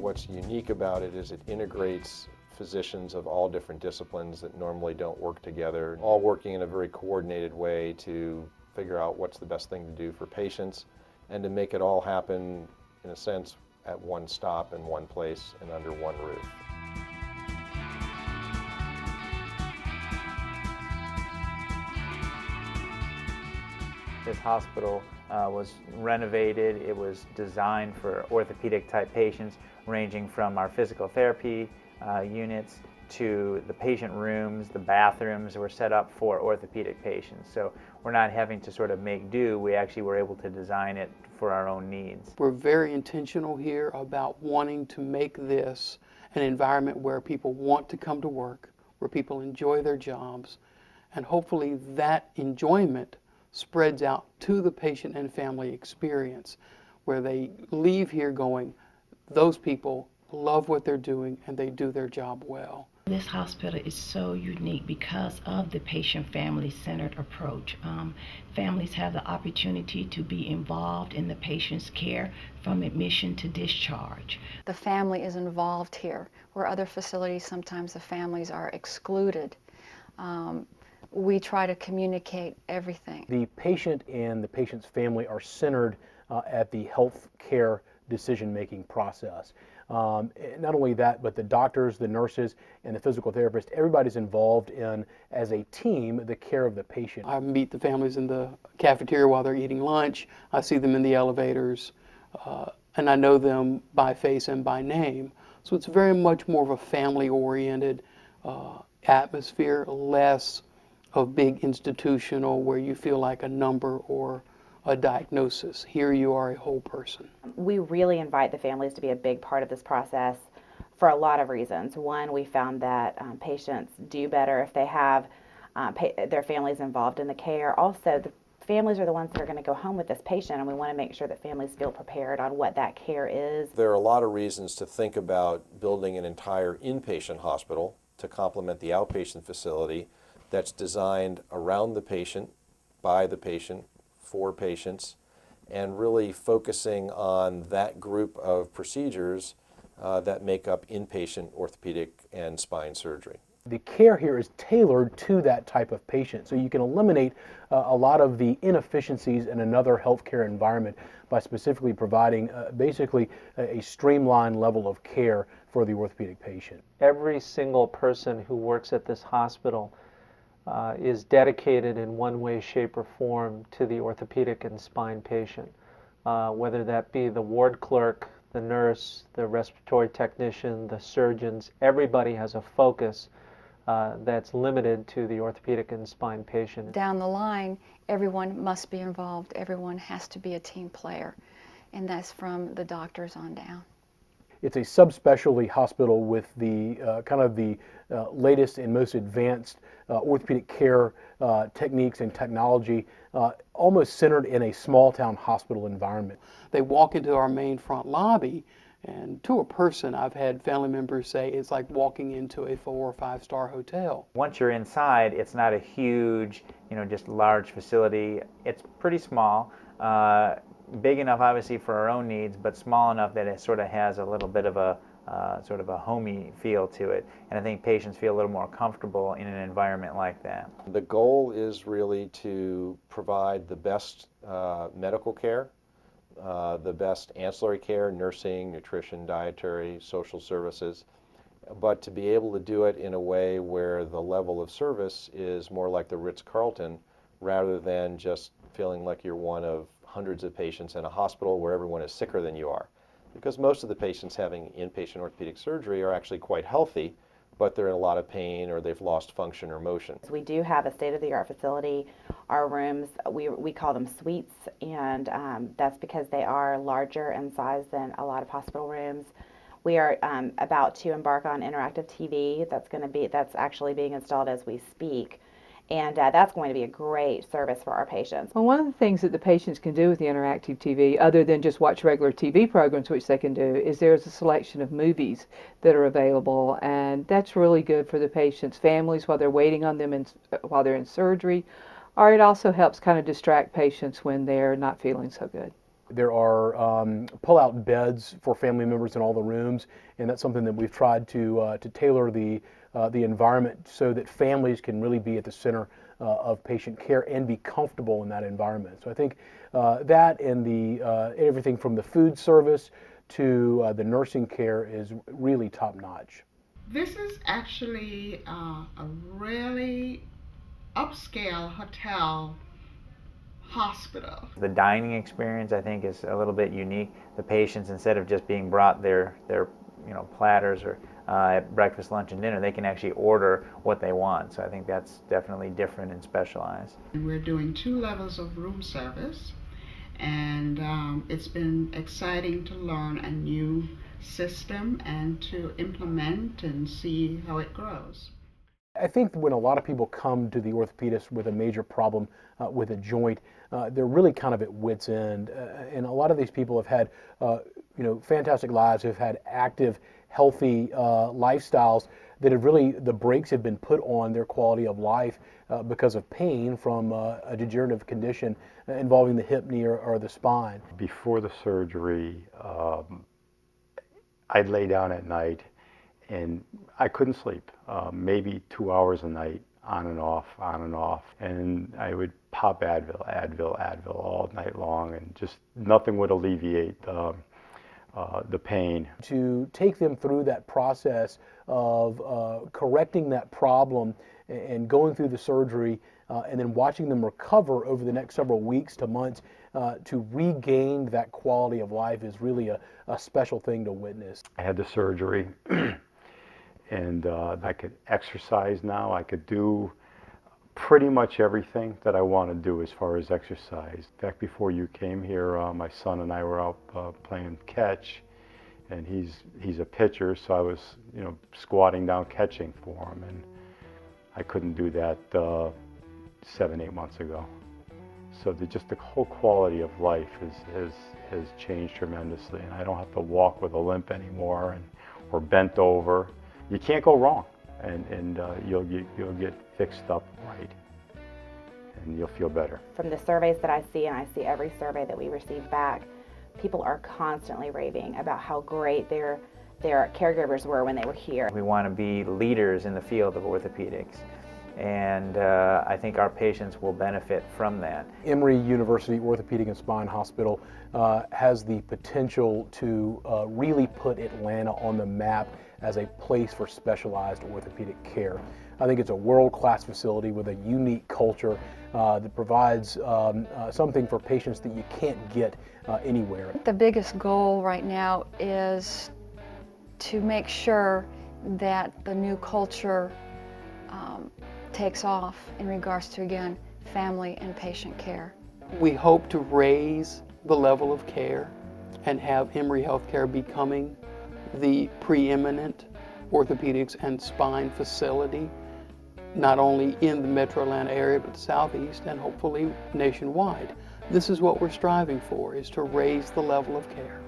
What's unique about it is it integrates physicians of all different disciplines that normally don't work together, all working in a very coordinated way to figure out what's the best thing to do for patients and to make it all happen, in a sense, at one stop in one place and under one roof. This hospital was renovated. It was designed for orthopedic type patients, ranging from our physical therapy units to the patient rooms. The bathrooms were set up for orthopedic patients. So we're not having to sort of make do. We actually were able to design it for our own needs. We're very intentional here about wanting to make this an environment where people want to come to work, where people enjoy their jobs, and hopefully that enjoyment spreads out to the patient and family experience, where they leave here going, those people love what they're doing and they do their job well. This hospital is so unique because of the patient-family-centered approach. Families have the opportunity to be involved in the patient's care from admission to discharge. The family is involved here, where other facilities sometimes the families are excluded. We try to communicate everything. The patient and the patient's family are centered at the health care decision-making process. Not only that, but the doctors, the nurses, and the physical therapist, everybody's involved in, as a team, the care of the patient. I meet the families in the cafeteria while they're eating lunch. I see them in the elevators, and I know them by face and by name. So it's very much more of a family-oriented atmosphere, less of big institutional where you feel like a number or a diagnosis. Here you are a whole person. We really invite the families to be a big part of this process for a lot of reasons. One, we found that patients do better if they have their families involved in the care. Also, the families are the ones that are going to go home with this patient, and we want to make sure that families feel prepared on what that care is. There are a lot of reasons to think about building an entire inpatient hospital to complement the outpatient facility that's designed around the patient, by the patient, for patients, and really focusing on that group of procedures that make up inpatient orthopedic and spine surgery. The care here is tailored to that type of patient, so you can eliminate a lot of the inefficiencies in another healthcare environment by specifically providing basically a streamlined level of care for the orthopedic patient. Every single person who works at this hospital is dedicated in one way, shape, or form to the orthopedic and spine patient, whether that be the ward clerk, the nurse, the respiratory technician, the surgeons. Everybody has a focus that's limited to the orthopedic and spine patient. Down the line, everyone must be involved. Everyone has to be a team player, and that's from the doctors on down. It's a subspecialty hospital with the kind of the latest and most advanced orthopedic care techniques and technology, almost centered in a small town hospital environment. They walk into our main front lobby, and to a person, I've had family members say it's like walking into a 4- or 5-star hotel. Once you're inside, it's not a huge, just large facility. It's pretty small. Big enough, obviously, for our own needs, but small enough that it sort of has a little bit of a sort of a homey feel to it. And I think patients feel a little more comfortable in an environment like that. The goal is really to provide the best medical care, the best ancillary care, nursing, nutrition, dietary, social services, but to be able to do it in a way where the level of service is more like the Ritz-Carlton rather than just feeling like you're one of hundreds of patients in a hospital where everyone is sicker than you are. Because most of the patients having inpatient orthopedic surgery are actually quite healthy, but they're in a lot of pain or they've lost function or motion. We do have a state-of-the-art facility. Our rooms, we call them suites, and that's because they are larger in size than a lot of hospital rooms. We are about to embark on interactive TV. That's actually being installed as we speak. And that's going to be a great service for our patients. Well, one of the things that the patients can do with the interactive TV, other than just watch regular TV programs, which they can do, is there's a selection of movies that are available, and that's really good for the patients' families while they're waiting on them while they're in surgery, or it also helps kind of distract patients when they're not feeling so good. There are pull-out beds for family members in all the rooms, and that's something that we've tried to tailor the environment so that families can really be at the center of patient care and be comfortable in that environment. So I think that and everything from the food service to the nursing care is really top-notch. This is actually a really upscale hotel hospital. The dining experience, I think, is a little bit unique. The patients, instead of just being brought their platters or at breakfast, lunch, and dinner, they can actually order what they want. So I think that's definitely different and specialized. We're doing 2 levels of room service, and it's been exciting to learn a new system and to implement and see how it grows. I think when a lot of people come to the orthopedist with a major problem with a joint, they're really kind of at wit's end. And a lot of these people have had, fantastic lives, have had active, healthy lifestyles that have really, the brakes have been put on their quality of life because of pain from a degenerative condition involving the hip, knee, or the spine. Before the surgery, I'd lay down at night and I couldn't sleep, maybe 2 hours a night, on and off, on and off. And I would pop Advil all night long, and just nothing would alleviate the pain. To take them through that process of correcting that problem and going through the surgery and then watching them recover over the next several weeks to months to regain that quality of life is really a special thing to witness. I had the surgery and I could exercise now. I could do pretty much everything that I want to do as far as exercise. In fact, before you came here, my son and I were out playing catch, and he's a pitcher, so I was squatting down catching for him, and I couldn't do that 7-8 months ago. So just the whole quality of life has changed tremendously, and I don't have to walk with a limp anymore or bent over. You can't go wrong, and you'll get fixed up right, and you'll feel better. From the surveys that I see, and I see every survey that we receive back, people are constantly raving about how great their caregivers were when they were here. We want to be leaders in the field of orthopedics, and I think our patients will benefit from that. Emory University Orthopedic and Spine Hospital has the potential to really put Atlanta on the map as a place for specialized orthopedic care. I think it's a world-class facility with a unique culture that provides something for patients that you can't get anywhere. The biggest goal right now is to make sure that the new culture takes off in regards to, again, family and patient care. We hope to raise the level of care and have Emory Healthcare becoming the preeminent orthopedics and spine facility, not only in the metro Atlanta area, but the southeast and hopefully nationwide. This is what we're striving for, is to raise the level of care.